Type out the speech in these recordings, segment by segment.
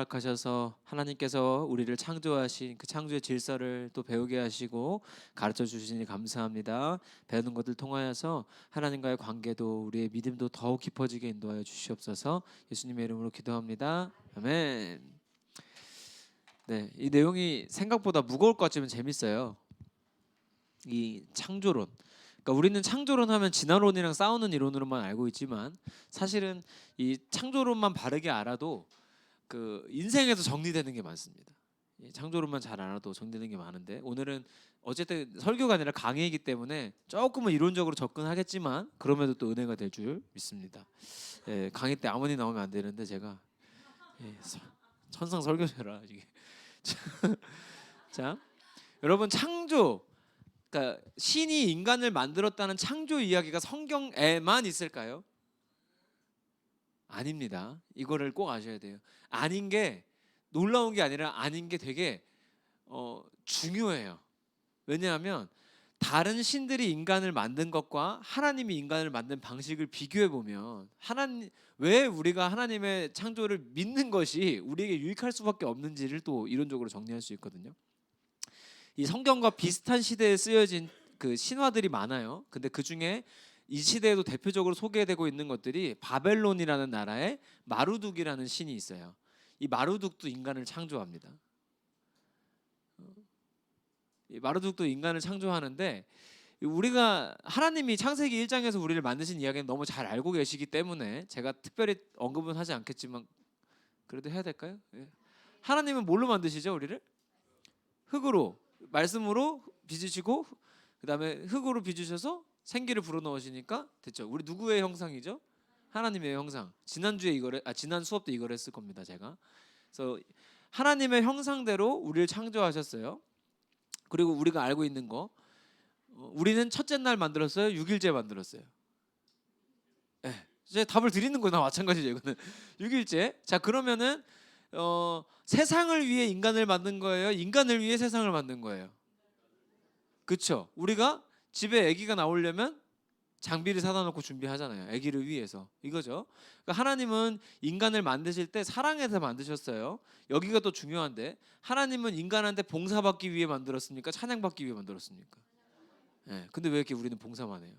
허락하셔서 하나님께서 우리를 창조하신 그 창조의 질서를 또 배우게 하시고 가르쳐 주시니 감사합니다. 배우는 것을 통하여서 하나님과의 관계도 우리의 믿음도 더욱 깊어지게 인도하여 주시옵소서. 예수님의 이름으로 기도합니다. 아멘. 네, 이 내용이 생각보다 무거울 것 같지만 재밌어요. 이 창조론. 그러니까 우리는 창조론 하면 진화론이랑 싸우는 이론으로만 알고 있지만 사실은 이 창조론만 바르게 알아도 그 인생에서 정리되는 게 많습니다. 이 창조론만 잘 알아도 정리되는 게 많은데 오늘은 어쨌든 설교가 아니라 강의이기 때문에 조금은 이론적으로 접근하겠지만 그럼에도 또 은혜가 될 줄 믿습니다. 예, 강의 때 아무리 나오면 안 되는데 제가 천상 설교자라 이게. 자, 여러분 창조. 그러니까 신이 인간을 만들었다는 창조 이야기가 성경에만 있을까요? 아닙니다. 이거를 꼭 아셔야 돼요. 아닌 게 놀라운 게 아니라 아닌 게 되게 중요해요. 왜냐하면 다른 신들이 인간을 만든 것과 하나님이 인간을 만든 방식을 비교해 보면 왜 우리가 하나님의 창조를 믿는 것이 우리에게 유익할 수밖에 없는지를 또 이론적으로 정리할 수 있거든요. 이 성경과 비슷한 시대에 쓰여진 그 신화들이 많아요. 근데 그 중에 이 시대에도 대표적으로 소개되고 있는 것들이 바벨론이라는 나라에 마루둑이라는 신이 있어요. 이 마루둑도 인간을 창조합니다. 이 마루둑도 인간을 창조하는데 우리가 하나님이 창세기 1장에서 우리를 만드신 이야기는 너무 잘 알고 계시기 때문에 제가 특별히 언급은 하지 않겠지만 그래도 해야 될까요? 하나님은 뭘로 만드시죠? 우리를? 흙으로, 말씀으로 빚으시고 그다음에 흙으로 빚으셔서 생기를 불어넣으시니까 됐죠. 우리 누구의 형상이죠? 하나님의 형상. 지난 수업 때 이걸 했을 겁니다, 제가. 그래서 하나님의 형상대로 우리를 창조하셨어요. 그리고 우리가 알고 있는 거, 우리는 첫째 날 만들었어요, 6일째 만들었어요. 이제 답을 드리는 거나 마찬가지죠. 이거는 6일째. 자, 그러면은 세상을 위해 인간을 만든 거예요? 인간을 위해 세상을 만든 거예요? 그렇죠. 우리가 집에 아기가 나오려면 장비를 사다 놓고 준비하잖아요. 아기를 위해서. 이거죠. 그러니까 하나님은 인간을 만드실 때 사랑해서 만드셨어요. 여기가 또 중요한데 하나님은 인간한테 봉사받기 위해 만들었습니까? 찬양받기 위해 만들었습니까? 네. 근데 왜 이렇게 우리는 봉사만 해요?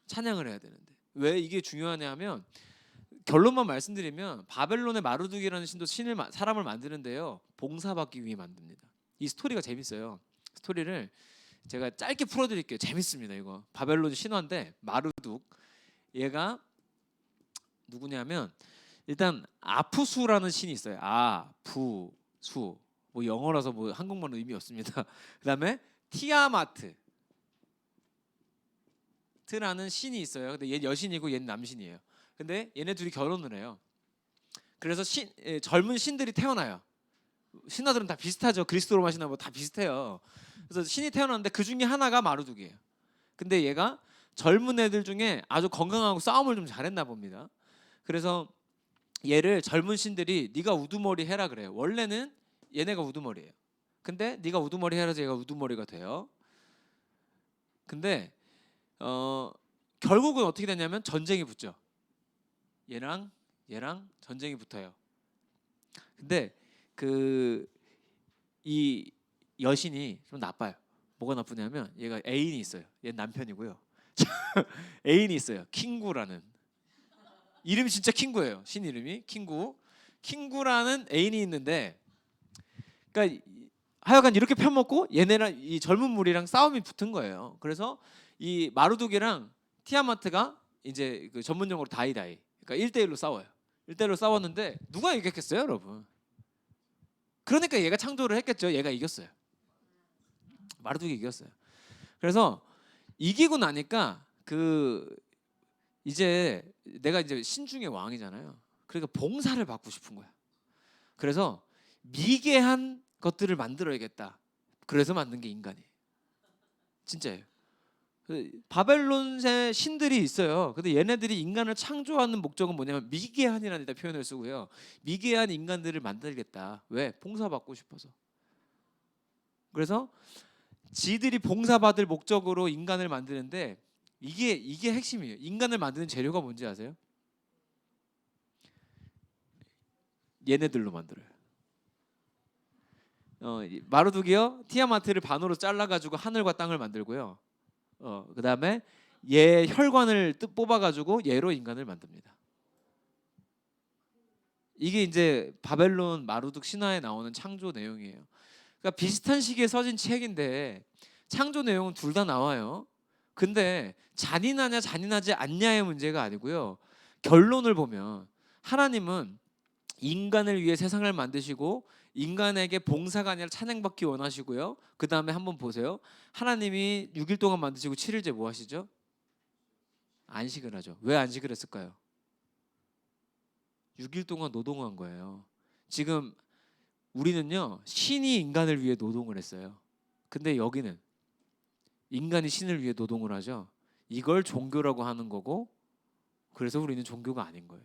찬양을 해야 되는데. 왜 이게 중요하냐 하면 결론만 말씀드리면 바벨론의 마루둑이라는 신도 사람을 만드는데요. 봉사받기 위해 만듭니다. 이 스토리가 재밌어요. 스토리를 제가 짧게 풀어드릴게요. 재밌습니다. 이거 바벨론 신화인데 마루둑 얘가 누구냐면 일단 아푸수라는 신이 있어요. 아푸수 뭐 영어라서 뭐 한국말로 의미 없습니다. 그다음에 티아마트라는 신이 있어요. 근데 얘 여신이고 얘는 남신이에요. 근데 얘네 둘이 결혼을 해요. 그래서 젊은 신들이 태어나요. 신화들은 다 비슷하죠. 그리스 로마 신화 뭐 다 비슷해요. 그래서 신이 태어났는데 그 중에 하나가 마루둑이에요. 근데 얘가 젊은 애들 중에 아주 건강하고 싸움을 좀 잘했나 봅니다. 그래서 얘를 젊은 신들이 네가 우두머리 해라 그래요. 원래는 얘네가 우두머리예요. 근데 네가 우두머리 해라 해서 얘가 우두머리가 돼요. 근데 결국은 어떻게 되냐면 전쟁이 붙죠. 얘랑 전쟁이 붙어요. 근데 이 여신이 좀 나빠요. 뭐가 나쁘냐면 얘가 애인이 있어요. 얘는 남편이고요. 애인이 있어요. 킹구라는. 이름이 진짜 킹구예요. 신 이름이 킹구라는 애인이 있는데, 그러니까 하여간 이렇게 편먹고 얘네랑 이 젊은 무리랑 싸움이 붙은 거예요. 그래서 이 마루둑이랑 티아마트가 이제 그 전문용어로 다이다이. 그러니까 1대1로 싸워요. 1대1로 싸웠는데 누가 이겼겠어요, 여러분? 그러니까 얘가 창조를 했겠죠. 얘가 이겼어요. 마루둑이 이겼어요. 그래서 이기고 나니까 이제 내가 이제 신중의 왕이잖아요. 그러니까 봉사를 받고 싶은 거야. 그래서 미개한 것들을 만들어야겠다. 그래서 만든 게 인간이에요. 진짜예요. 바벨론의 신들이 있어요. 근데 얘네들이 인간을 창조하는 목적은 뭐냐면 미개한이라는 표현을 쓰고요. 미개한 인간들을 만들겠다. 왜? 봉사받고 싶어서. 그래서 지들이 봉사받을 목적으로 인간을 만드는데 이게 핵심이에요. 인간을 만드는 재료가 뭔지 아세요? 얘네들로 만들어요. 마르둑이요 티아마트를 반으로 잘라가지고 하늘과 땅을 만들고요. 그다음에 얘 혈관을 뽑아가지고 얘로 인간을 만듭니다. 이게 이제 바벨론 마르둑 신화에 나오는 창조 내용이에요. 그러니까 비슷한 시기에 써진 책인데 창조 내용은 둘 다 나와요. 근데 잔인하냐 잔인하지 않냐의 문제가 아니고요. 결론을 보면 하나님은 인간을 위해 세상을 만드시고 인간에게 봉사가 아니라 찬양받기 원하시고요. 그 다음에 한번 보세요. 하나님이 6일 동안 만드시고 7일째 뭐 하시죠? 안식을 하죠. 왜 안식을 했을까요? 6일 동안 노동한 거예요. 지금 우리는요 신이 인간을 위해 노동을 했어요. 근데 여기는 인간이 신을 위해 노동을 하죠. 이걸 종교라고 하는 거고, 그래서 우리는 종교가 아닌 거예요.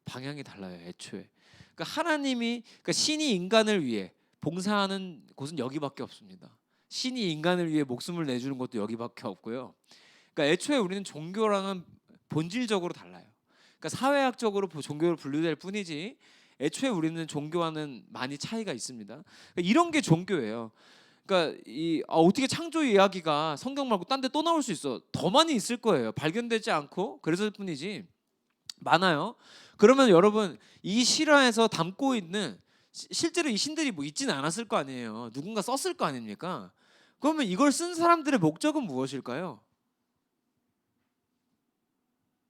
방향이 달라요, 애초에. 그러니까 그러니까 신이 인간을 위해 봉사하는 곳은 여기밖에 없습니다. 신이 인간을 위해 목숨을 내주는 것도 여기밖에 없고요. 그러니까 애초에 우리는 종교랑은 본질적으로 달라요. 그러니까 사회학적으로 종교를 분류될 뿐이지 애초에 우리는 종교와는 많이 차이가 있습니다. 그러니까 이런 게 종교예요. 그러니까 어떻게 창조 이야기가 성경 말고 딴 데 또 나올 수 있어? 더 많이 있을 거예요. 발견되지 않고 그랬을 뿐이지 많아요. 그러면 여러분 이 실화에서 담고 있는 실제로 이 신들이 뭐 있지는 않았을 거 아니에요. 누군가 썼을 거 아닙니까? 그러면 이걸 쓴 사람들의 목적은 무엇일까요?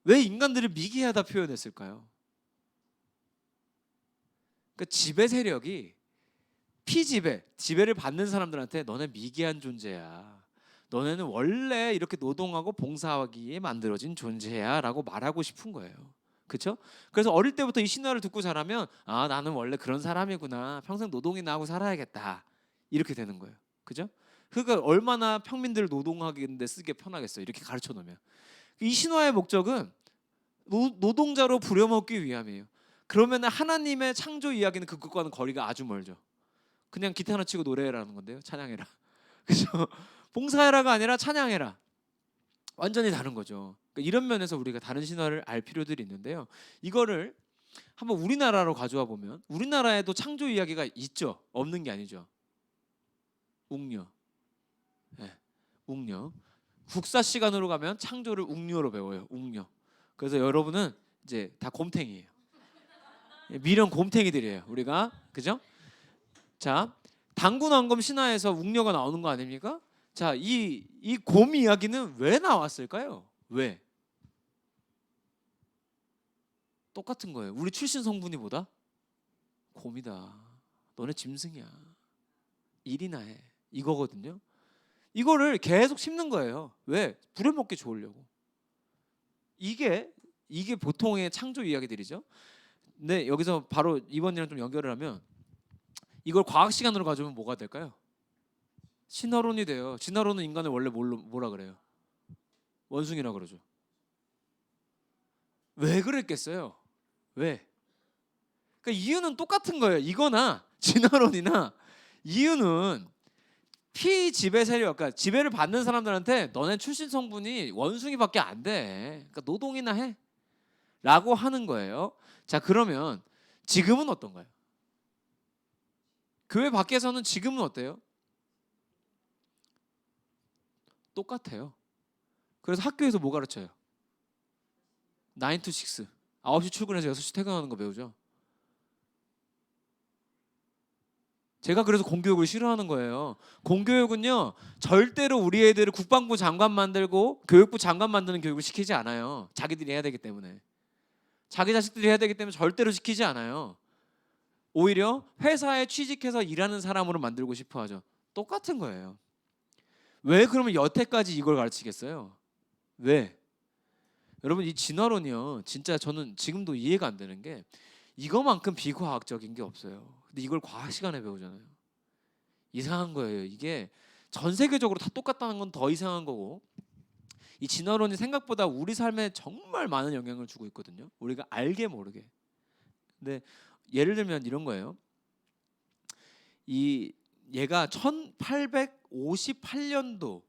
왜 인간들을 미개하다 표현했을까요? 그러니까 지배 세력이 지배를 받는 사람들한테 너네 미개한 존재야. 너네는 원래 이렇게 노동하고 봉사하기에 만들어진 존재야 라고 말하고 싶은 거예요. 그렇죠? 그래서 어릴 때부터 이 신화를 듣고 자라면 나는 원래 그런 사람이구나. 평생 노동이나 하고 살아야겠다. 이렇게 되는 거예요. 그죠? 그러니까 얼마나 평민들을 노동하기인데 쓰게 편하겠어요. 이렇게 가르쳐 놓으면. 이 신화의 목적은 노동자로 부려먹기 위함이에요. 그러면 하나님의 창조 이야기는 그것과는 거리가 아주 멀죠. 그냥 기타 하나 치고 노래라는 건데요. 찬양해라. 그죠? 봉사해라가 아니라 찬양해라. 완전히 다른 거죠. 그러니까 이런 면에서 우리가 다른 신화를 알 필요들이 있는데요. 이거를 한번 우리나라로 가져와 보면 우리나라에도 창조 이야기가 있죠. 없는 게 아니죠. 웅녀. 네, 웅녀. 국사 시간으로 가면 창조를 웅녀로 배워요. 웅녀. 그래서 여러분은 이제 다 곰탱이에요. 미련 곰탱이들이에요. 우리가. 그죠? 자, 당군왕검 신화에서 웅녀가 나오는 거 아닙니까? 자, 이 곰 이야기는 왜 나왔을까요? 왜? 똑같은 거예요. 우리 출신 성분이 뭐다? 곰이다. 너네 짐승이야. 일이나 해. 이거거든요. 이거를 계속 심는 거예요. 왜? 부려먹기 좋으려고. 이게 보통의 창조 이야기들이죠. 근데 여기서 바로 이번이랑 좀 연결을 하면 이걸 과학 시간으로 가져오면 뭐가 될까요? 진화론이 돼요. 진화론은 인간을 원래 뭐라 그래요? 원숭이라 그러죠. 왜 그랬겠어요? 왜? 그러니까 이유는 똑같은 거예요. 이거나 진화론이나 이유는 피지배 세력, 그러니까 지배를 받는 사람들한테 너네 출신 성분이 원숭이밖에 안 돼. 그러니까 노동이나 해. 라고 하는 거예요. 자, 그러면 지금은 어떤가요? 교회 밖에서는 지금은 어때요? 똑같아요. 그래서 학교에서 뭐 가르쳐요? 9 to 6. 9시 출근해서 6시 퇴근하는 거 배우죠. 제가 그래서 공교육을 싫어하는 거예요. 공교육은요 절대로 우리 애들을 국방부 장관 만들고 교육부 장관 만드는 교육을 시키지 않아요. 자기들이 해야 되기 때문에. 자기 자식들이 해야 되기 때문에 절대로 시키지 않아요. 오히려 회사에 취직해서 일하는 사람으로 만들고 싶어 하죠. 똑같은 거예요. 왜 그러면 여태까지 이걸 가르치겠어요? 왜? 여러분 이 진화론이요 진짜 저는 지금도 이해가 안 되는 게 이거만큼 비과학적인 게 없어요. 근데 이걸 과학 시간에 배우잖아요. 이상한 거예요. 이게 전 세계적으로 다 똑같다는 건 더 이상한 거고 이 진화론이 생각보다 우리 삶에 정말 많은 영향을 주고 있거든요. 우리가 알게 모르게. 근데 예를 들면 이런 거예요. 얘가 1858년도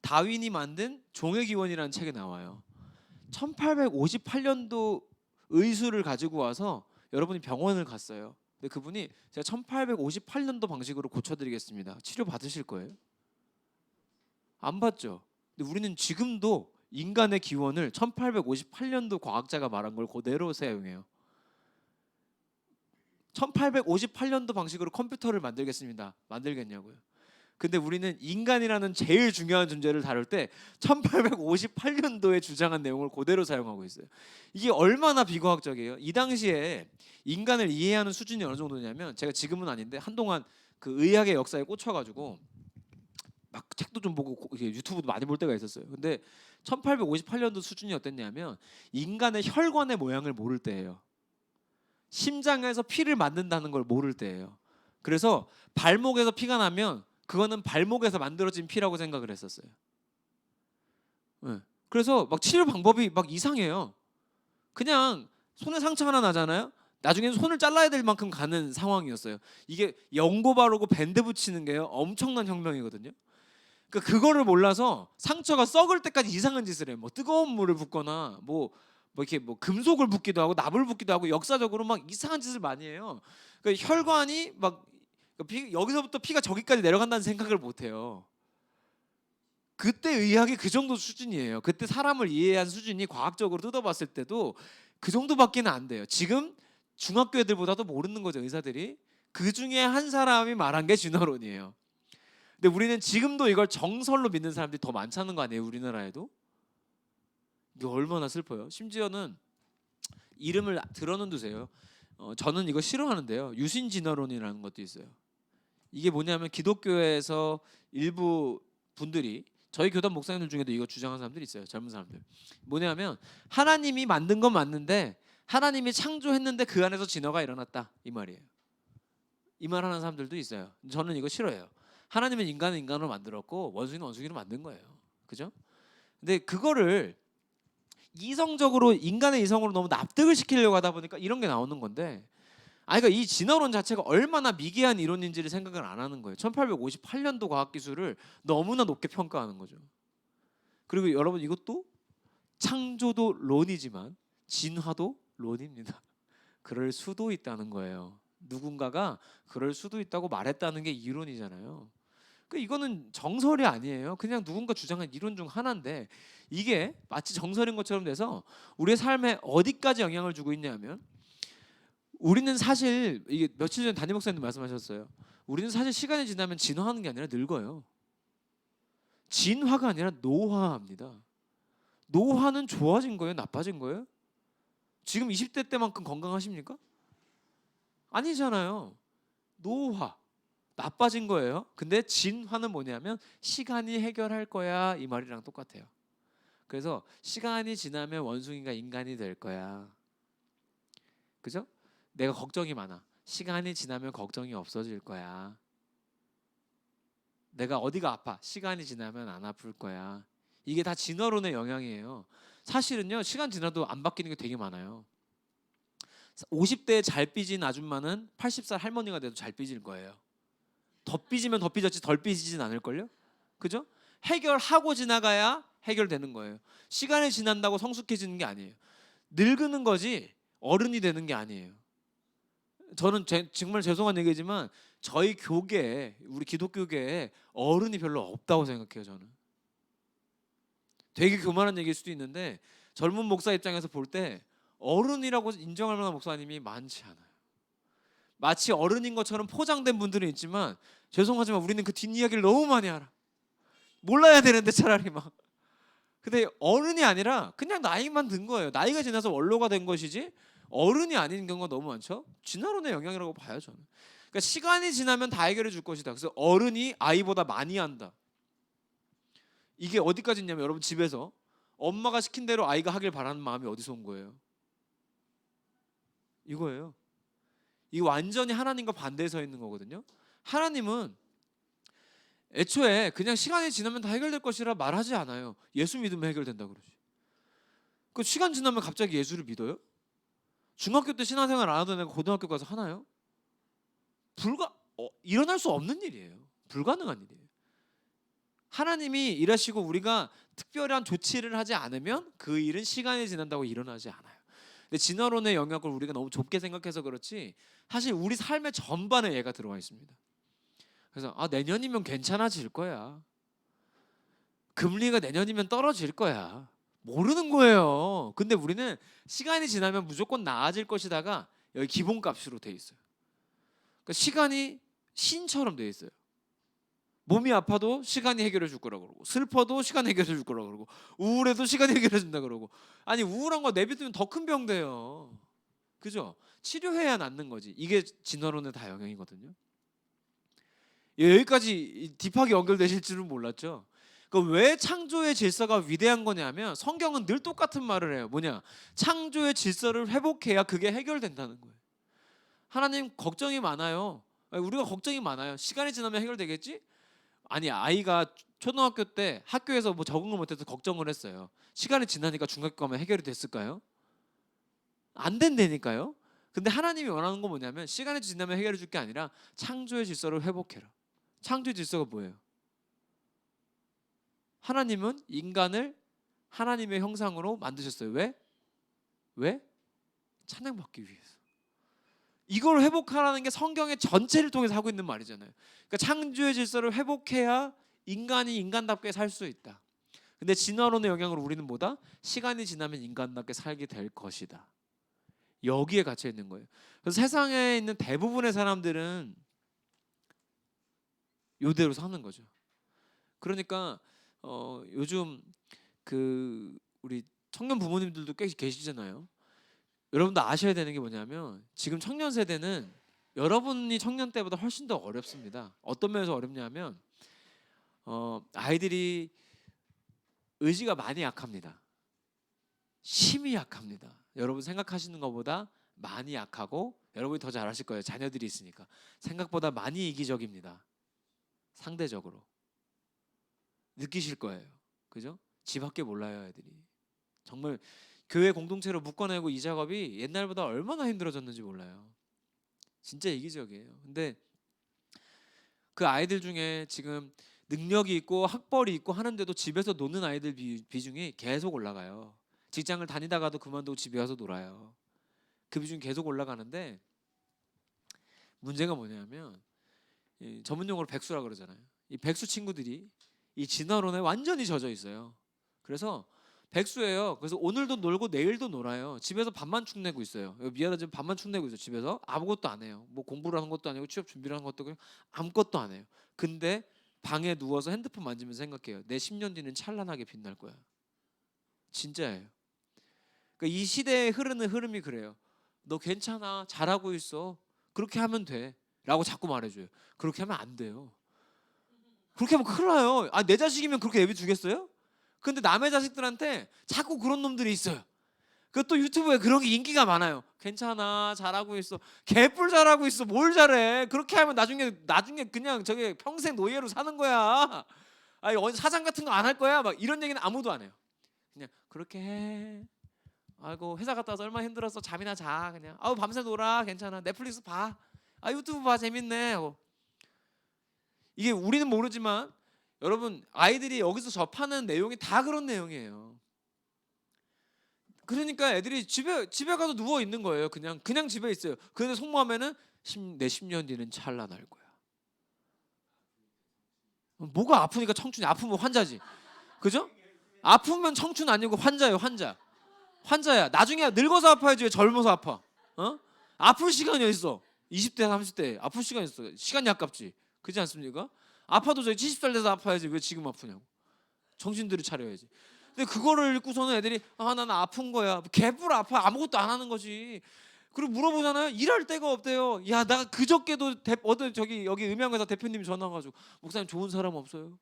다윈이 만든 종의 기원이라는 책에 나와요. 1858년도 의수를 가지고 와서 여러분이 병원을 갔어요. 근데 그분이 제가 1858년도 방식으로 고쳐드리겠습니다. 치료 받으실 거예요? 안 받죠. 근데 우리는 지금도 인간의 기원을 1858년도 과학자가 말한 걸 그대로 사용해요. 1858년도 방식으로 컴퓨터를 만들겠습니다. 만들겠냐고요. 근데 우리는 인간이라는 제일 중요한 존재를 다룰 때 1858년도에 주장한 내용을 그대로 사용하고 있어요. 이게 얼마나 비과학적이에요. 이 당시에 인간을 이해하는 수준이 어느 정도냐면, 제가 지금은 아닌데 한동안 그 의학의 역사에 꽂혀가지고 막 책도 좀 보고 유튜브도 많이 볼 때가 있었어요. 근데 1858년도 수준이 어땠냐면 인간의 혈관의 모양을 모를 때예요. 심장에서 피를 만든다는 걸 모를 때예요. 그래서 발목에서 피가 나면 그거는 발목에서 만들어진 피라고 생각을 했었어요. 네. 그래서 막 치료 방법이 막 이상해요. 그냥 손에 상처 하나 나잖아요. 나중에는 손을 잘라야 될 만큼 가는 상황이었어요. 이게 연고 바르고 밴드 붙이는 게요, 엄청난 혁명이거든요. 그러니까 그거를 몰라서 상처가 썩을 때까지 이상한 짓을 해요. 뭐 뜨거운 물을 붓거나 뭐 이렇게 뭐 금속을 붓기도 하고 납을 붓기도 하고 역사적으로 막 이상한 짓을 많이 해요. 그러니까 혈관이 막 여기서부터 피가 저기까지 내려간다는 생각을 못 해요. 그때 의학이 그 정도 수준이에요. 그때 사람을 이해한 수준이 과학적으로 뜯어봤을 때도 그 정도밖에는 안 돼요. 지금 중학교 애들보다도 모르는 거죠, 의사들이. 그 중에 한 사람이 말한 게 진화론이에요. 근데 우리는 지금도 이걸 정설로 믿는 사람들이 더 많다는 거 아니에요, 우리나라에도? 이게 얼마나 슬퍼요. 심지어는 이름을 들어는 두세요. 저는 이거 싫어하는데요, 유신진화론이라는 것도 있어요. 이게 뭐냐면 기독교에서 일부 분들이, 저희 교단 목사님들 중에도 이거 주장하는 사람들이 있어요. 젊은 사람들. 뭐냐면 하나님이 만든 건 맞는데 하나님이 창조했는데 그 안에서 진화가 일어났다, 이 말이에요. 이 말 하는 사람들도 있어요. 저는 이거 싫어해요. 하나님은 인간은 인간으로 만들었고 원숭이는 원숭이로 만든 거예요. 그죠? 근데 그거를 이성적으로, 인간의 이성으로 너무 납득을 시키려고 하다 보니까 이런 게 나오는 건데, 그러니까 이 진화론 자체가 얼마나 미개한 이론인지를 생각을 안 하는 거예요. 1858년도 과학기술을 너무나 높게 평가하는 거죠. 그리고 여러분, 이것도 창조도 론이지만 진화도 론입니다. 그럴 수도 있다는 거예요. 누군가가 그럴 수도 있다고 말했다는 게 이론이잖아요. 이거는 정설이 아니에요. 그냥 누군가 주장한 이론 중 하나인데, 이게 마치 정설인 것처럼 돼서 우리의 삶에 어디까지 영향을 주고 있냐면, 우리는 사실, 이게 며칠 전에 담임 목사님도 말씀하셨어요. 우리는 사실 시간이 지나면 진화하는 게 아니라 늙어요. 진화가 아니라 노화합니다. 노화는 좋아진 거예요, 나빠진 거예요? 지금 20대 때만큼 건강하십니까? 아니잖아요. 노화, 나빠진 거예요. 근데 진화는 뭐냐면 시간이 해결할 거야, 이 말이랑 똑같아요. 그래서 시간이 지나면 원숭이가 인간이 될 거야. 그죠? 내가 걱정이 많아. 시간이 지나면 걱정이 없어질 거야. 내가 어디가 아파. 시간이 지나면 안 아플 거야. 이게 다 진화론의 영향이에요. 사실은요, 시간 지나도 안 바뀌는 게 되게 많아요. 50대에 잘 삐진 아줌마는 80살 할머니가 돼도 잘 삐질 거예요. 더 삐지면 더 삐졌지 덜 삐지진 않을걸요? 그죠? 해결하고 지나가야 해결되는 거예요. 시간이 지난다고 성숙해지는 게 아니에요. 늙는 거지 어른이 되는 게 아니에요. 저는 정말 죄송한 얘기지만 저희 교계에, 우리 기독교계에 어른이 별로 없다고 생각해요. 저는 되게 교만한 얘기일 수도 있는데, 젊은 목사 입장에서 볼 때 어른이라고 인정할 만한 목사님이 많지 않아요. 마치 어른인 것처럼 포장된 분들은 있지만, 죄송하지만 우리는 그 뒷이야기를 너무 많이 알아. 몰라야 되는데 차라리 막. 근데 어른이 아니라 그냥 나이만 든 거예요. 나이가 지나서 원로가 된 것이지 어른이 아닌 경우가 너무 많죠. 진화론의 영향이라고 봐요, 저는. 그러니까 시간이 지나면 다 해결해 줄 것이다. 그래서 어른이 아이보다 많이 한다. 이게 어디까지 있냐면, 여러분 집에서 엄마가 시킨 대로 아이가 하길 바라는 마음이 어디서 온 거예요? 이거예요. 이 완전히 하나님과 반대에 서 있는 거거든요. 하나님은 애초에 그냥 시간이 지나면 다 해결될 것이라 말하지 않아요. 예수 믿으면 해결된다 그러지. 그 시간 지나면 갑자기 예수를 믿어요? 중학교 때 신앙생활 안 하던 애가 고등학교 가서 하나요? 일어날 수 없는 일이에요. 불가능한 일이에요. 하나님이 일하시고 우리가 특별한 조치를 하지 않으면 그 일은 시간이 지난다고 일어나지 않아요. 근데 진화론의 영역을 우리가 너무 좁게 생각해서 그렇지 사실 우리 삶의 전반에 얘가 들어와 있습니다. 그래서 내년이면 괜찮아질 거야. 금리가 내년이면 떨어질 거야. 모르는 거예요. 근데 우리는 시간이 지나면 무조건 나아질 것이다가 여기 기본값으로 돼 있어요. 그러니까 시간이 신처럼 돼 있어요. 몸이 아파도 시간이 해결해 줄 거라고 그러고, 슬퍼도 시간이 해결해 줄 거라고 그러고, 우울해도 시간이 해결해 준다 그러고. 아니 우울한 거 내비두면 더 큰 병 돼요. 그죠? 치료해야 낫는 거지. 이게 진화론의 다 영역이거든요. 여기까지 딥하게 연결되실 줄은 몰랐죠. 왜 창조의 질서가 위대한 거냐면 성경은 늘 똑같은 말을 해요. 뭐냐? 창조의 질서를 회복해야 그게 해결된다는 거예요. 하나님 걱정이 많아요. 우리가 걱정이 많아요. 시간이 지나면 해결되겠지? 아니 아이가 초등학교 때 학교에서 뭐 적응을 못해서 걱정을 했어요. 시간이 지나니까 중학교 가면 해결이 됐을까요? 안 된다니까요. 근데 하나님이 원하는 건 뭐냐면 시간이 지나면 해결해 줄 게 아니라 창조의 질서를 회복해라. 창조의 질서가 뭐예요? 하나님은 인간을 하나님의 형상으로 만드셨어요. 왜? 왜? 찬양받기 위해서. 이걸 회복하라는 게 성경의 전체를 통해서 하고 있는 말이잖아요. 그러니까 창조의 질서를 회복해야 인간이 인간답게 살 수 있다. 근데 진화론의 영향으로 우리는 뭐다? 시간이 지나면 인간답게 살게 될 것이다. 여기에 갇혀 있는 거예요. 그래서 세상에 있는 대부분의 사람들은 이대로 사는 거죠. 그러니까 요즘 우리 청년 부모님들도 꽤 계시잖아요. 여러분도 아셔야 되는 게 뭐냐면 지금 청년 세대는 여러분이 청년 때보다 훨씬 더 어렵습니다. 어떤 면에서 어렵냐면 아이들이 의지가 많이 약합니다. 힘이 약합니다. 여러분 생각하시는 것보다 많이 약하고 여러분이 더 잘 아실 거예요. 자녀들이 있으니까 생각보다 많이 이기적입니다. 상대적으로 느끼실 거예요. 그죠? 지 밖에 몰라요, 애들이. 정말 교회 공동체로 묶어내고 이 작업이 옛날보다 얼마나 힘들어졌는지 몰라요. 진짜 이기적이에요. 근데 그 아이들 중에 지금 능력이 있고 학벌이 있고 하는데도 집에서 노는 아이들 비중이 계속 올라가요. 직장을 다니다가도 그만두고 집에 와서 놀아요. 그 비중이 계속 올라가는데 문제가 뭐냐면 전문 용어로 백수라 그러잖아요. 이 백수 친구들이 이 진화론에 완전히 젖어 있어요. 그래서 백수예요. 그래서 오늘도 놀고 내일도 놀아요. 집에서 밥만 축내고 있어요. 미안하지만 밥만 축내고 있어요. 집에서 아무것도 안 해요. 뭐 공부를 하는 것도 아니고 취업 준비를 하는 것도 아니고 아무것도 안 해요. 근데 방에 누워서 핸드폰 만지면서 생각해요. 내 10년 뒤는 찬란하게 빛날 거야. 진짜예요. 그러니까 이 시대에 흐르는 흐름이 그래요. 너 괜찮아. 잘하고 있어. 그렇게 하면 돼. 라고 자꾸 말해줘요. 그렇게 하면 안 돼요. 그렇게 하면 큰일 나요. 내 자식이면 그렇게 내비 두겠어요? 근데 남의 자식들한테 자꾸 그런 놈들이 있어요. 그또 유튜브에 그런 게 인기가 많아요. 괜찮아, 잘하고 있어. 개뿔 잘하고 있어. 뭘 잘해? 그렇게 하면 나중에 그냥 저게 평생 노예로 사는 거야. 아니 사장 같은 거 안 할 거야. 막 이런 얘기는 아무도 안 해요. 그냥 그렇게 해. 아이고 회사 갔다 와서 얼마나 힘들었어. 잠이나 자. 그냥 밤새 놀아. 괜찮아. 넷플릭스 봐. 유튜브 봐. 재밌네. 이게 우리는 모르지만 여러분 아이들이 여기서 접하는 내용이 다 그런 내용이에요. 그러니까 애들이 집에 가서 누워 있는 거예요. 그냥 집에 있어요. 그런데 속마음에는 내 10년 뒤는 찬란할 거야. 뭐가 아프니까 청춘이 아프면 환자지. 그죠? 아프면 청춘 아니고 환자예요. 환자야. 나중에 늙어서 아파야지 왜 젊어서 아파? 아플 시간이 어딨어? 20대 30대 아플 시간이 있어. 시간이 아깝지. 그렇지 않습니까? 아파도 저희 70살 돼서 아파야지 왜 지금 아프냐고. 정신들을 차려야지. 근데 그거를 읽고서는 애들이 나는 아픈 거야. 개뿔 아파. 아무것도 안 하는 거지. 그리고 물어보잖아요. 일할 데가 없대요. 야, 나 그저께도 여기 음향회사 대표님이 전화 와가지고 목사님 좋은 사람 없어요?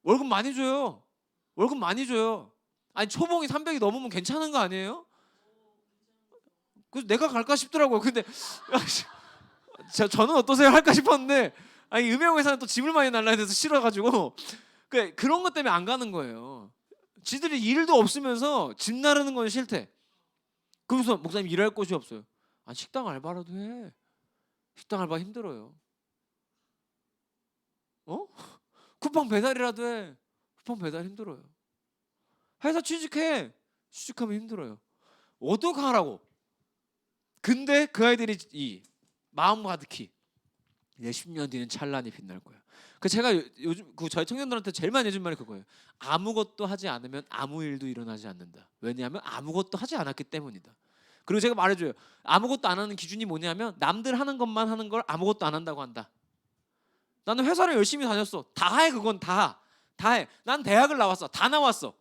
월급 많이 줘요. 아니 초봉이 300이 넘으면 괜찮은 거 아니에요? 그래서 내가 갈까 싶더라고요. 근데 저는 어떠세요? 할까 싶었는데 음향회사는 또 짐을 많이 날라야 돼서 싫어가지고 그런 것 때문에 안 가는 거예요. 지들이 일도 없으면서 짐 나르는 건 싫대. 그러면서 목사님 일할 곳이 없어요. 식당 알바라도 해. 식당 알바 힘들어요. 쿠팡 배달이라도 해. 쿠팡 배달 힘들어요. 회사 취직해. 휴직하면 힘들어요. 어떡하라고. 근데 그 아이들이 이 마음 가득히 이제 10년 뒤는 찬란히 빛날 거예요. 그 제가 요즘 그 저희 청년들한테 제일 많이 해준 말이 그거예요. 아무것도 하지 않으면 아무 일도 일어나지 않는다. 왜냐하면 아무것도 하지 않았기 때문이다. 그리고 제가 말해줘요. 아무것도 안 하는 기준이 뭐냐면 남들 하는 것만 하는 걸 아무것도 안 한다고 한다. 나는 회사를 열심히 다녔어. 다 해. 그건 다 해. 난 대학을 나왔어. 다 나왔어.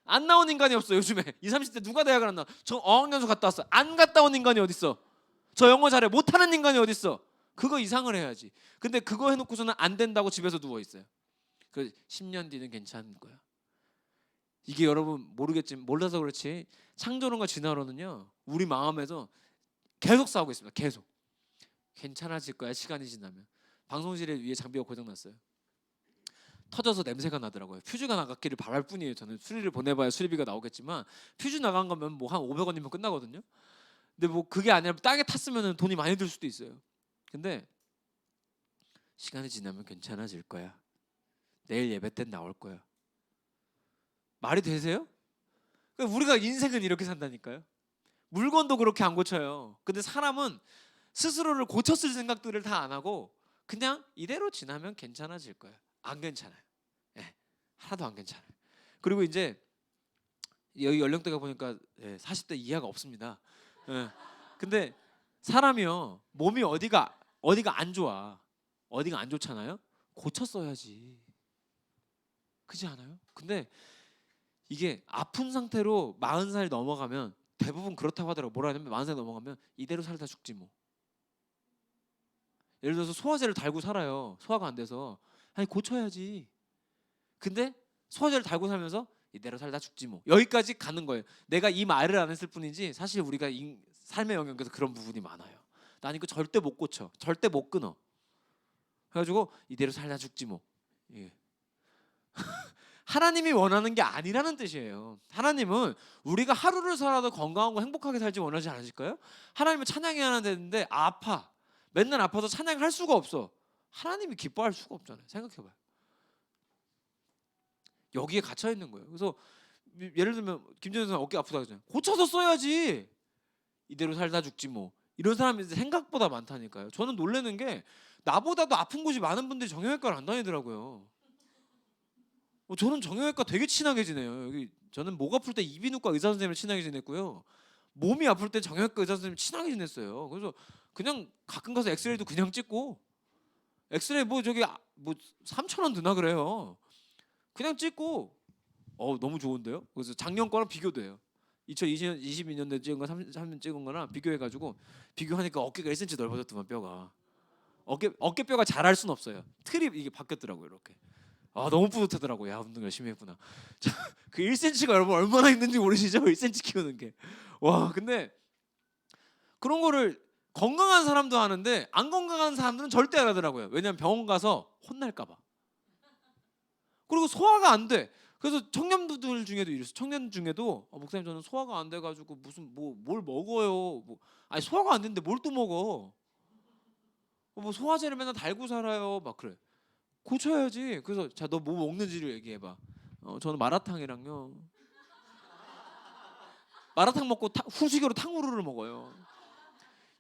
안 나온 인간이 없어. 요즘에 20, 30대 누가 대학을 안 나와. 저 어학연수 갔다 왔어. 안 갔다 온 인간이 어딨어. 저 영어 잘해. 못하는 인간이 어딨어. 그거 이상을 해야지. 근데 그거 해놓고서는 안 된다고 집에서 누워 있어요. 그 10년 뒤는 괜찮은 거야. 이게 여러분 모르겠지만 몰라서 그렇지 창조론과 진화론은요 우리 마음에서 계속 싸우고 있습니다. 계속 괜찮아질 거야 시간이 지나면. 방송실에 위에 장비가 고장났어요. 터져서 냄새가 나더라고요. 퓨즈가 나갔기를 바랄 뿐이에요. 저는 수리를 보내봐야 수리비가 나오겠지만 퓨즈 나간 거면 뭐 한 500원이면 끝나거든요. 근데 뭐 그게 아니라 땅에 탔으면 돈이 많이 들 수도 있어요. 근데 시간이 지나면 괜찮아질 거야. 내일 예배 때 나올 거야. 말이 되세요? 그러니까 우리가 인생은 이렇게 산다니까요. 물건도 그렇게 안 고쳐요. 근데 사람은 스스로를 고쳤을 생각들을 다 안 하고 그냥 이대로 지나면 괜찮아질 거야. 안 괜찮아요. 네, 하나도 안 괜찮아요. 그리고 이제 여기 연령대가 보니까 40대 이하가 없습니다. 근데 사람이요 몸이 어디가 안 좋아. 어디가 안 좋잖아요. 고쳤어야지. 그렇지 않아요? 근데 이게 아픈 상태로 40살 넘어가면 대부분 그렇다고 하더라고. 뭐라 하냐면 40살 넘어가면 이대로 살다 죽지 뭐. 예를 들어서 소화제를 달고 살아요. 소화가 안 돼서. 아니 고쳐야지. 근데 소화제를 달고 살면서 이대로 살다 죽지 뭐. 여기까지 가는 거예요. 내가 이 말을 안 했을 뿐이지 사실 우리가 삶의 영역에서 그런 부분이 많아요. 난 이거 절대 못 고쳐. 절대 못 끊어. 그래가지고 이대로 살다 죽지 뭐. 예. 하나님이 원하는 게 아니라는 뜻이에요. 하나님은 우리가 하루를 살아도 건강하고 행복하게 살지 원하지 않으실까요? 하나님은 찬양해야 되는데 아파. 맨날 아파서 찬양할 수가 없어. 하나님이 기뻐할 수가 없잖아요. 생각해봐요. 여기에 갇혀 있는 거예요. 그래서 예를 들면 김정현 선수 어깨 아프다 그러잖아요. 고쳐서 써야지. 이대로 살다 죽지 뭐. 이런 사람이 생각보다 많다니까요. 저는 놀라는 게 나보다도 아픈 곳이 많은 분들이 정형외과를 안 다니더라고요. 저는 정형외과 되게 친하게 지내요. 여기 저는 목 아플 때 이비인후과 의사 선생님을 친하게 지냈고요. 몸이 아플 때 정형외과 의사 선생님 친하게 지냈어요. 그래서 그냥 가끔 가서 엑스레이도 그냥 찍고 엑스레이 뭐 저기 뭐 3,000원 드나 그래요. 그냥 찍고 너무 좋은데요. 그래서 작년 거랑 비교돼요. 2022년도에 찍은 거 3년 찍은 거랑 비교해가지고 비교하니까 어깨가 1cm 넓어졌더만 뼈가. 어깨뼈가 자랄 순 없어요. 틀이 이게 바뀌었더라고요 이렇게. 너무 뿌듯하더라고요. 야 운동 열심히 했구나. 그 1cm가 여러분 얼마나 힘든지 모르시죠? 1cm 키우는 게. 와 근데 그런 거를 건강한 사람도 하는데 안 건강한 사람들은 절대 안 하더라고요. 왜냐면 병원 가서 혼날까 봐. 그리고 소화가 안 돼. 그래서 청년들 중에도 이랬어. 청년 중에도 목사님 저는 소화가 안 돼가지고 무슨 뭘 먹어요. 아니 소화가 안 되는데 뭘 또 먹어. 뭐 소화제를 맨날 달고 살아요. 막 그래. 고쳐야지. 그래서 자 너 뭐 먹는지를 얘기해봐. 저는 마라탕이랑요. 마라탕 먹고 후식으로 탕후루를 먹어요.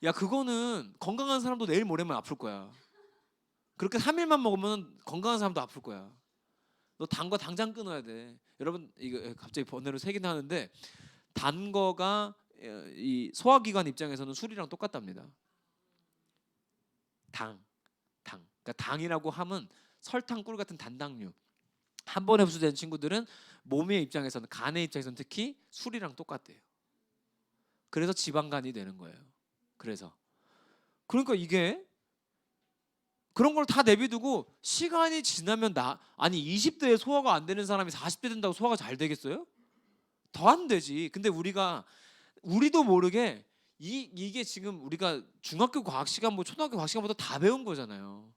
야 그거는 건강한 사람도 내일 모레면 아플 거야. 그렇게 3일만 먹으면 건강한 사람도 아플 거야. 너 단 거 당장 끊어야 돼. 여러분 이거 갑자기 번외로 세긴 하는데 단 거가 이 소화기관 입장에서는 술이랑 똑같답니다. 그러니까 당이라고 하면 설탕, 꿀 같은 단당류. 한 번에 흡수된 친구들은 몸의 입장에서는 간의 입장에서는 특히 술이랑 똑같대요. 그래서 지방간이 되는 거예요. 그러니까 이게 그런 걸 다 내비두고 시간이 지나면 아니 20대에 소화가 안 되는 사람이 40대 된다고 소화가 잘 되겠어요? 더 안 되지. 근데 우리도 모르게 이게 지금 우리가 중학교 과학 시간 뭐 초등학교 과학 시간보다 다 배운 거잖아요.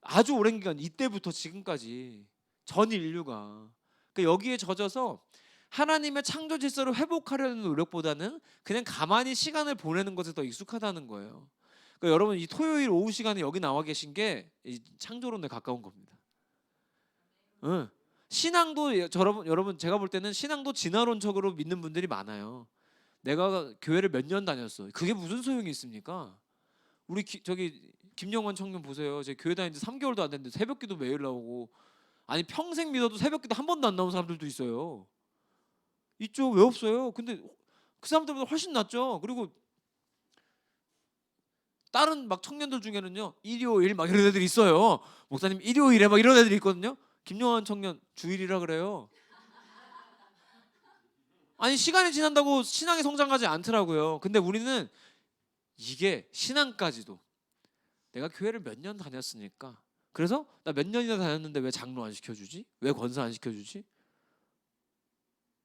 아주 오랜 기간 이때부터 지금까지 전 인류가 그러니까 여기에 젖어서 하나님의 창조 질서를 회복하려는 노력보다는 그냥 가만히 시간을 보내는 것에 더 익숙하다는 거예요. 그러니까 여러분 이 토요일 오후 시간에 여기 나와 계신 게 이 창조론에 가까운 겁니다. 응. 신앙도 여러분 제가 볼 때는 신앙도 진화론적으로 믿는 분들이 많아요. 내가 교회를 몇 년 다녔어. 그게 무슨 소용이 있습니까? 우리 저기 김영원 청년 보세요. 제 교회 다닌 지 3개월도 안 됐는데 새벽기도 매일 나오고, 아니 평생 믿어도 새벽기도 한 번도 안 나온 사람들도 있어요. 있죠. 왜 없어요? 근데 그 사람들보다 훨씬 낫죠. 그리고 다른 막 청년들 중에는요, 일요일 막 이런 애들이 있어요. 목사님 일요일에 막 이런 애들이 있거든요. 김영환 청년 주일이라 그래요. 아니 시간이 지난다고 신앙이 성장하지 않더라고요. 근데 우리는 이게 신앙까지도 내가 교회를 몇 년 다녔으니까, 그래서 나 몇 년이나 다녔는데 왜 장로 안 시켜주지? 왜 권사 안 시켜주지?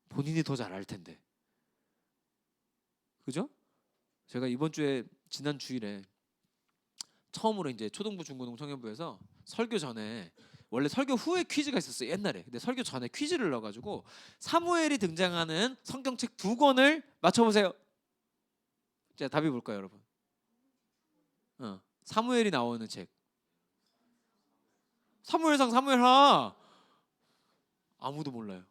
본인이 더 잘 알 텐데, 그죠? 제가 이번 주에 지난 주일에 처음으로 이제 초등부 중고등 청년부에서 설교 전에, 원래 설교 후에 퀴즈가 있었어요 옛날에. 근데 설교 전에 퀴즈를 넣어가지고 사무엘이 등장하는 성경책 2권을 맞춰보세요. 자, 답이 뭘까요 여러분? 사무엘이 나오는 책. 사무엘상 사무엘하. 아무도 몰라요.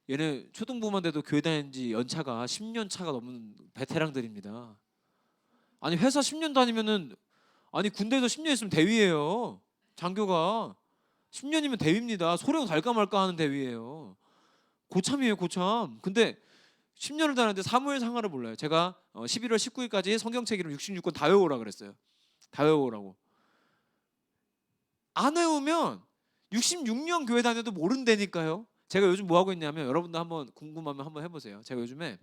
얘네 초등부만 돼도 교회 다닌 지 연차가 10년 차가 넘는 베테랑들입니다. 아니 회사 10년 다니면은, 아니 군대에서 10년 있으면 대위예요. 장교가 10년이면 대위입니다. 소령 달까 말까 하는 대위예요. 고참이에요 고참. 근데 10년을 다녔는데 사무엘 상하를 몰라요. 제가 11월 19일까지 성경책 이름 66권 다 외우라 그랬어요. 다 외우라고. 안 외우면 66년 교회 다녀도 모른다니까요. 제가 요즘 뭐 하고 있냐면, 여러분도 한번 궁금하면 한번 해보세요. 제가 요즘에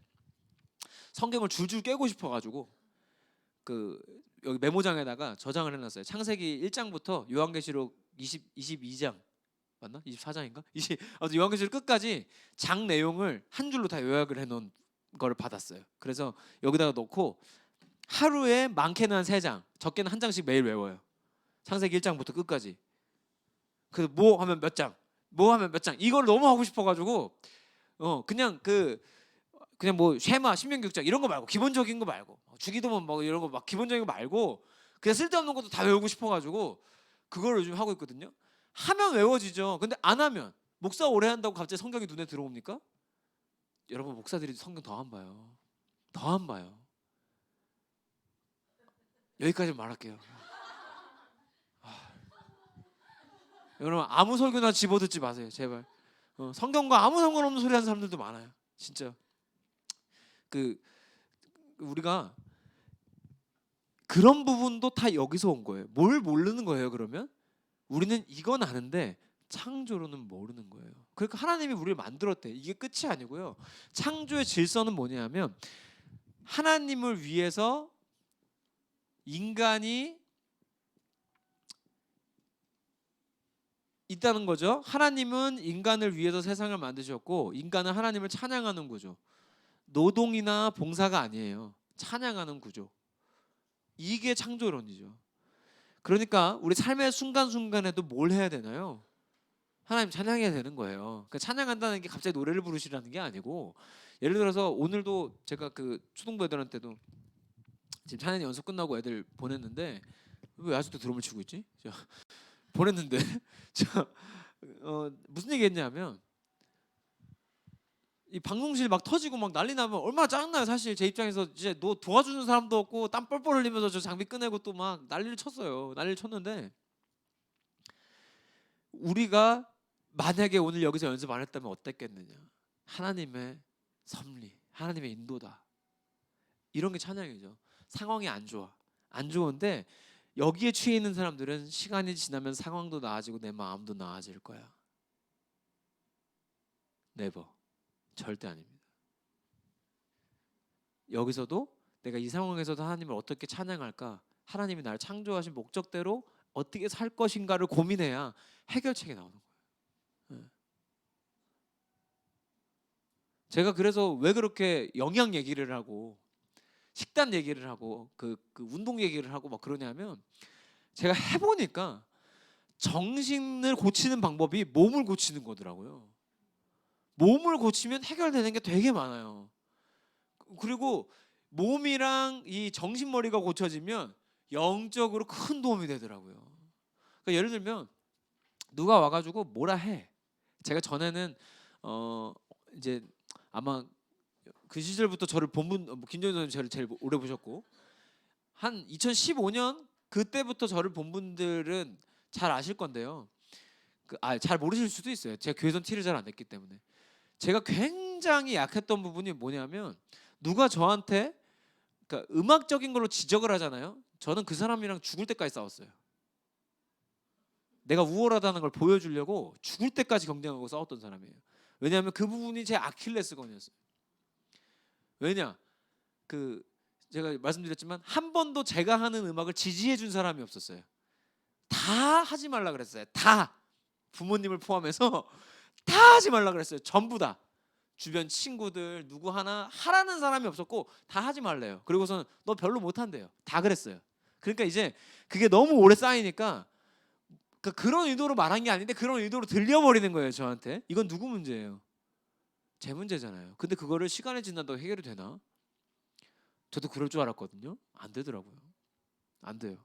성경을 줄줄 깨고 싶어가지고 그 여기 메모장에다가 저장을 해놨어요. 창세기 1장부터 요한계시록 22장 맞나? 24장인가? 요한계시록 끝까지 장 내용을 한 줄로 다 요약을 해놓은 거를 받았어요. 그래서 여기다가 놓고 하루에 많게는 한 3장, 적게는 한 장씩 매일 외워요. 창세기 1장부터 끝까지. 그 뭐 하면 몇 장, 뭐 하면 몇 장, 이걸 너무 하고 싶어가지고 그냥 뭐 쉐마 신명기록장 이런 거 말고, 기본적인 거 말고, 주기도문 뭐 이런 거 막 기본적인 거 말고 그냥 쓸데없는 것도 다 외우고 싶어가지고 그걸 요즘 하고 있거든요. 하면 외워지죠. 근데 안 하면, 목사 오래 한다고 갑자기 성경이 눈에 들어옵니까? 여러분 목사들이 성경 더 안 봐요. 더 안 봐요. 여기까지 말할게요. 여러분 아무 설교나 집어듣지 마세요 제발. 성경과 아무 상관없는 소리 하는 사람들도 많아요 진짜. 그 우리가 그런 부분도 다 여기서 온 거예요. 뭘 모르는 거예요 그러면? 우리는 이건 아는데 창조로는 모르는 거예요. 그러니까 하나님이 우리를 만들었대. 이게 끝이 아니고요. 창조의 질서는 뭐냐면, 하나님을 위해서 인간이 있다는 거죠. 하나님은 인간을 위해서 세상을 만드셨고, 인간은 하나님을 찬양하는 구조. 노동이나 봉사가 아니에요. 찬양하는 구조. 이게 창조론이죠. 그러니까 우리 삶의 순간순간에도 뭘 해야 되나요? 하나님 찬양해야 되는 거예요. 그러니까 찬양한다는 게 갑자기 노래를 부르시라는 게 아니고, 예를 들어서 오늘도 제가 그 초등부 애들한테도 지금 찬양 연습 끝나고 애들 보냈는데, 왜 아직도 드럼을 치고 있지? 보냈는데 무슨 얘기했냐면, 이 방송실 막 터지고 막 난리 나면 얼마나 짜증나요. 사실 제 입장에서 이제 너 도와주는 사람도 없고 땀 뻘뻘 흘리면서 저 장비 꺼내고 또 막 난리를 쳤어요. 난리를 쳤는데, 우리가 만약에 오늘 여기서 연습 안 했다면 어땠겠느냐. 하나님의 섭리, 하나님의 인도다. 이런 게 찬양이죠. 상황이 안 좋아, 안 좋은데 여기에 취해 있는 사람들은 시간이 지나면 상황도 나아지고 내 마음도 나아질 거야. 네버. 절대 아닙니다. 여기서도 내가 이 상황에서도 하나님을 어떻게 찬양할까, 하나님이 나를 창조하신 목적대로 어떻게 살 것인가를 고민해야 해결책이 나오는 거예요. 제가 그래서 왜 그렇게 영양 얘기를 하고 식단 얘기를 하고 그 운동 얘기를 하고 막 그러냐면, 제가 해보니까 정신을 고치는 방법이 몸을 고치는 거더라고요. 몸을 고치면 해결되는 게 되게 많아요. 그리고 몸이랑 이 정신머리가 고쳐지면 영적으로 큰 도움이 되더라고요. 그러니까 예를 들면 누가 와가지고 뭐라 해. 제가 전에는 이제 아마 그 시절부터 저를 본 분, 김정희 선생님 저를 제일 오래 보셨고 한 2015년 그때부터 저를 본 분들은 잘 아실 건데요. 잘 모르실 수도 있어요. 제가 교회선 티를 잘 안 냈기 때문에. 제가 굉장히 약했던 부분이 뭐냐면 누가 저한테 그러니까 음악적인 걸로 지적을 하잖아요. 저는 그 사람이랑 죽을 때까지 싸웠어요. 내가 우월하다는 걸 보여주려고 죽을 때까지 경쟁하고 싸웠던 사람이에요. 왜냐하면 그 부분이 제 아킬레스건이었어요. 왜냐? 제가 말씀드렸지만 한 번도 제가 하는 음악을 지지해 준 사람이 없었어요. 다 하지 말라 그랬어요. 다 부모님을 포함해서 다 하지 말라 그랬어요. 전부 다 주변 친구들 누구 하나 하라는 사람이 없었고 다 하지 말래요. 그리고서는 너 별로 못한대요. 다 그랬어요. 그러니까 이제 그게 너무 오래 쌓이니까 그런 의도로 말한 게 아닌데 그런 의도로 들려버리는 거예요. 저한테. 이건 누구 문제예요? 제 문제잖아요. 근데 그거를 시간이 지난다고 해결이 되나? 저도 그럴 줄 알았거든요. 안 되더라고요. 안 돼요.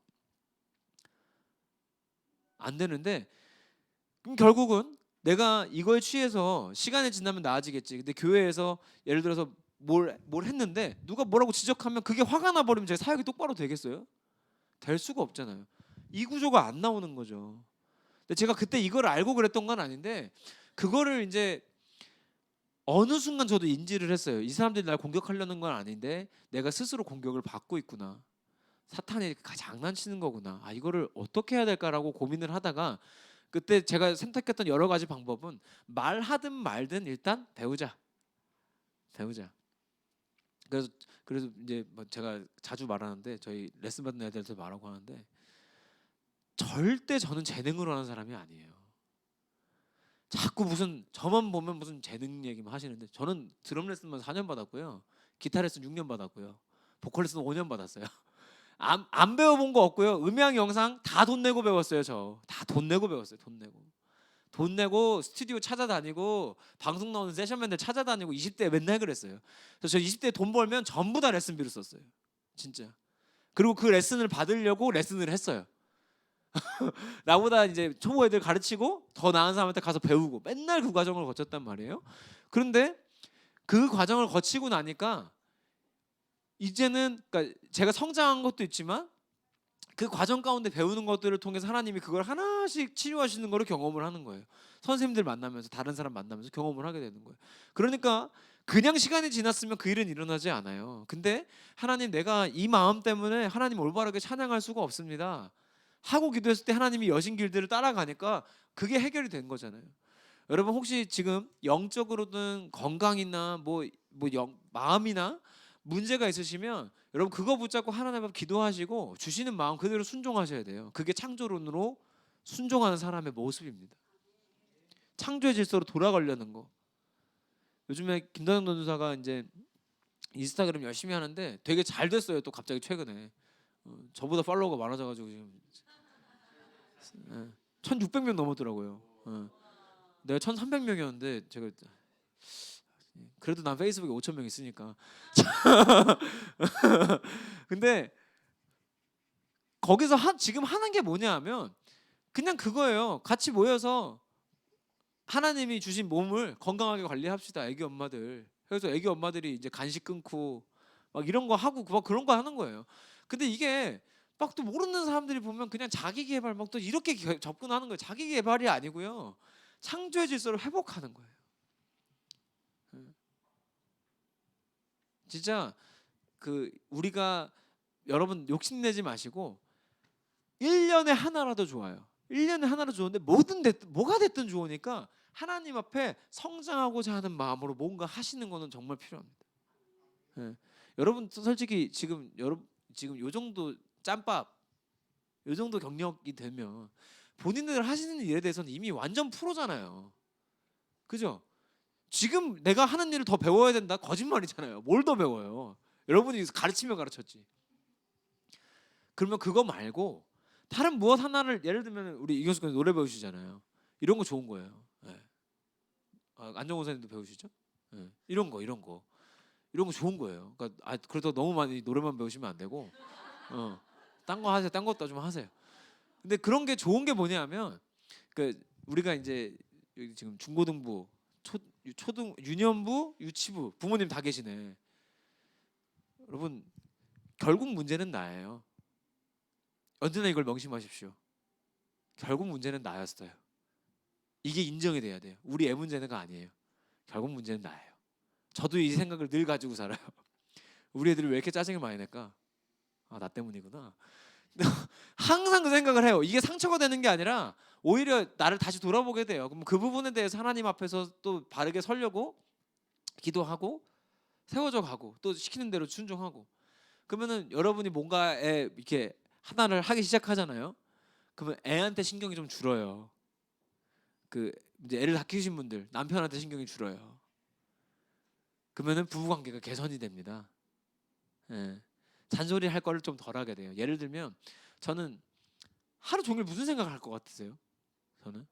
안 되는데 그럼 결국은 내가 이거에 취해서 시간이 지나면 나아지겠지. 근데 교회에서 예를 들어서 뭘 했는데 누가 뭐라고 지적하면 그게 화가 나 버리면 제가 사역이 똑바로 되겠어요? 될 수가 없잖아요. 이 구조가 안 나오는 거죠. 근데 제가 그때 이걸 알고 그랬던 건 아닌데 그거를 이제 어느 순간 저도 인지를 했어요. 이 사람들이 날 공격하려는 건 아닌데 내가 스스로 공격을 받고 있구나. 사탄이 장난치는 거구나. 이거를 어떻게 해야 될까라고 고민을 하다가 그때 제가 선택했던 여러 가지 방법은 말하든 말든 일단 배우자. 그래서 이제 뭐 제가 자주 말하는데 저희 레슨 받는 애들한테 말하고 하는데 절대 저는 재능으로 하는 사람이 아니에요. 자꾸 무슨 저만 보면 무슨 재능 얘기만 하시는데 저는 드럼 레슨만 4년 받았고요. 기타 레슨 6년 받았고요. 보컬 레슨 5년 받았어요. 안 배워본 거 없고요. 음향 영상 다 돈 내고 배웠어요. 저 다 돈 내고 배웠어요. 돈 내고 스튜디오 찾아다니고 방송 나오는 세션맨들 찾아다니고 20대에 맨날 그랬어요. 그래서 저 20대에 돈 벌면 전부 다 레슨비로 썼어요. 진짜. 그리고 그 레슨을 받으려고 레슨을 했어요. 나보다 이제 초보 애들 가르치고 더 나은 사람한테 가서 배우고 맨날 그 과정을 거쳤단 말이에요. 그런데 그 과정을 거치고 나니까 이제는 그러니까 제가 성장한 것도 있지만 그 과정 가운데 배우는 것들을 통해서 하나님이 그걸 하나씩 치유하시는 거를 경험을 하는 거예요. 선생님들 만나면서 다른 사람 만나면서 경험을 하게 되는 거예요. 그러니까 그냥 시간이 지났으면 그 일은 일어나지 않아요. 근데 하나님 내가 이 마음 때문에 하나님 올바르게 찬양할 수가 없습니다. 하고 기도했을 때 하나님이 여신 길들을 따라가니까 그게 해결이 된 거잖아요. 여러분 혹시 지금 영적으로든 건강이나 마음이나 문제가 있으시면 여러분 그거 붙잡고 하나님 앞에 기도하시고 주시는 마음 그대로 순종하셔야 돼요. 그게 창조론으로 순종하는 사람의 모습입니다. 창조의 질서로 돌아가려는 거. 요즘에 김다영 전도사가 이제 인스타그램 열심히 하는데 되게 잘 됐어요. 또 갑자기 최근에 저보다 팔로워가 많아져가지고 지금 1,600명 넘었더라고요. 내가 1,300명이었는데 제가 그래도 난 페이스북에 5,000명 있으니까. 근데 거기서 지금 하는 게 뭐냐하면 그냥 그거예요. 같이 모여서 하나님이 주신 몸을 건강하게 관리합시다. 애기 엄마들. 그래서 애기 엄마들이 이제 간식 끊고 막 이런 거 하고 막 그런 거 하는 거예요. 근데 이게 막 또 모르는 사람들이 보면 그냥 자기 개발 막 또 이렇게 접근하는 거예요. 자기 개발이 아니고요. 창조의 질서를 회복하는 거예요. 진짜 우리가 여러분 욕심내지 마시고 1년에 하나라도 좋아요. 1년에 하나라도 좋은데 뭐가 됐든 좋으니까 하나님 앞에 성장하고자 하는 마음으로 뭔가 하시는 거는 정말 필요합니다. 여러분 솔직히 지금 요 정도 짬밥 요 정도 경력이 되면 본인들 하시는 일에 대해서는 이미 완전 프로잖아요. 그죠? 지금 내가 하는 일을 더 배워야 된다? 거짓말이잖아요. 뭘 더 배워요? 여러분이 가르치면 가르쳤지. 그러면 그거 말고 다른 무엇 하나를 예를 들면 우리 이경수 교수님 노래 배우시잖아요. 이런 거 좋은 거예요. 안정호 선생님도 배우시죠? 이런 거 좋은 거예요. 그러니까 그래도 너무 많이 노래만 배우시면 안 되고 딴 거 하세요. 딴 것도 좀 하세요. 근데 그런 게 좋은 게 뭐냐면 우리가 이제 여기 지금 중고등부, 초등, 유년부, 유치부 부모님 다 계시네. 여러분 결국 문제는 나예요. 언제나 이걸 명심하십시오. 결국 문제는 나였어요. 이게 인정이 돼야 돼요. 우리 애 문제가 아니에요. 결국 문제는 나예요. 저도 이 생각을 늘 가지고 살아요. 우리 애들이 왜 이렇게 짜증을 많이 낼까? 아, 나 때문이구나. 항상 그 생각을 해요. 이게 상처가 되는 게 아니라 오히려 나를 다시 돌아보게 돼요. 그럼 그 부분에 대해서 하나님 앞에서 또 바르게 서려고 기도하고 세워져 가고 또 시키는 대로 순종하고. 그러면은 여러분이 뭔가에 이렇게 하나를 하기 시작하잖아요. 그러면 애한테 신경이 좀 줄어요. 그 이제 애를 다 키우신 분들 남편한테 신경이 줄어요. 그러면은 부부 관계가 개선이 됩니다. 예. 잔소리 할 거를 좀 덜 하게 돼요. 예를 들면 저는 하루 종일 무슨 생각을 할 것 같으세요? 저는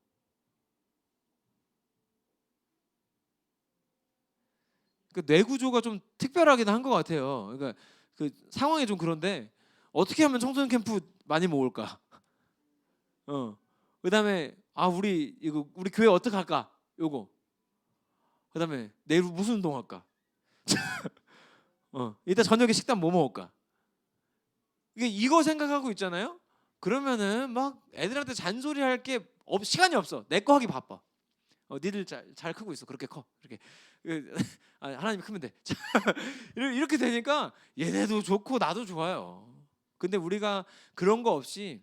그 뇌 구조가 좀 특별하긴 한 것 같아요. 그러니까 그 상황이 좀 그런데 어떻게 하면 청소년 캠프 많이 모을까? 그다음에 아 우리 이거 우리 교회 어떻게 할까? 요거. 그다음에 내일 무슨 운동 할까? 이따 저녁에 식단 뭐 먹을까? 이거 생각하고 있잖아요. 그러면은 막 애들한테 잔소리할 게 시간이 없어. 내 거 하기 바빠. 니들 잘 크고 있어. 그렇게 커. 이렇게 하나님이 크면 돼. 이렇게 되니까 얘네도 좋고 나도 좋아요. 근데 우리가 그런 거 없이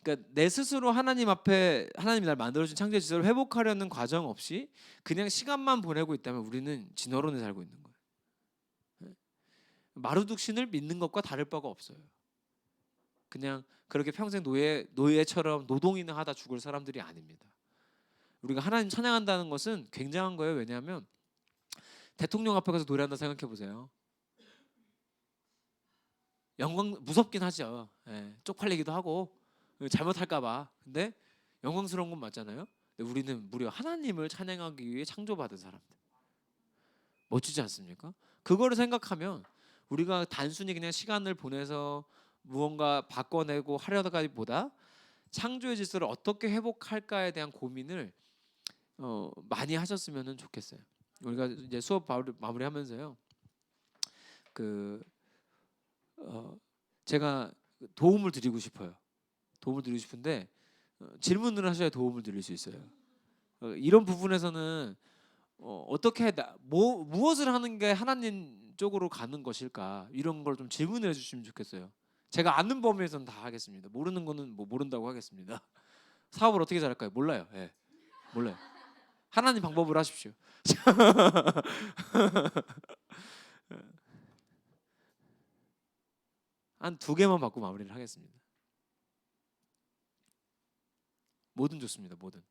그러니까 내 스스로 하나님 앞에 하나님이 날 만들어준 창조의 질서를 회복하려는 과정 없이 그냥 시간만 보내고 있다면 우리는 진화론에 살고 있는 거예요. 마루둑신을 믿는 것과 다를 바가 없어요. 그냥 그렇게 평생 노예처럼 노동이나 하다 죽을 사람들이 아닙니다. 우리가 하나님 찬양한다는 것은 굉장한 거예요. 왜냐하면 대통령 앞에 가서 노래한다 생각해 보세요. 영광 무섭긴 하죠. 예, 쪽팔리기도 하고 잘못할까봐. 근데 영광스러운 건 맞잖아요. 근데 우리는 무려 하나님을 찬양하기 위해 창조받은 사람들. 멋지지 않습니까? 그거를 생각하면 우리가 단순히 그냥 시간을 보내서 무언가 바꿔내고 하려다기보다 창조의 질서를 어떻게 회복할까에 대한 고민을 많이 하셨으면 좋겠어요. 우리가 이제 수업 마무리하면서요. 그 제가 도움을 드리고 싶어요. 도움을 드리고 싶은데 질문을 하셔야 도움을 드릴 수 있어요. 이런 부분에서는 어떻게 무엇을 하는 게 하나님 쪽으로 가는 것일까 이런 걸 좀 질문을 해주시면 좋겠어요. 제가 아는 범위에서는 다 하겠습니다. 모르는 거는 뭐 모른다고 하겠습니다. 사업을 어떻게 잘할까요? 몰라요. 예, 몰라요. 하나님 방법으로 하십시오. 한 2개만 받고 마무리를 하겠습니다. 뭐든 좋습니다. 뭐든.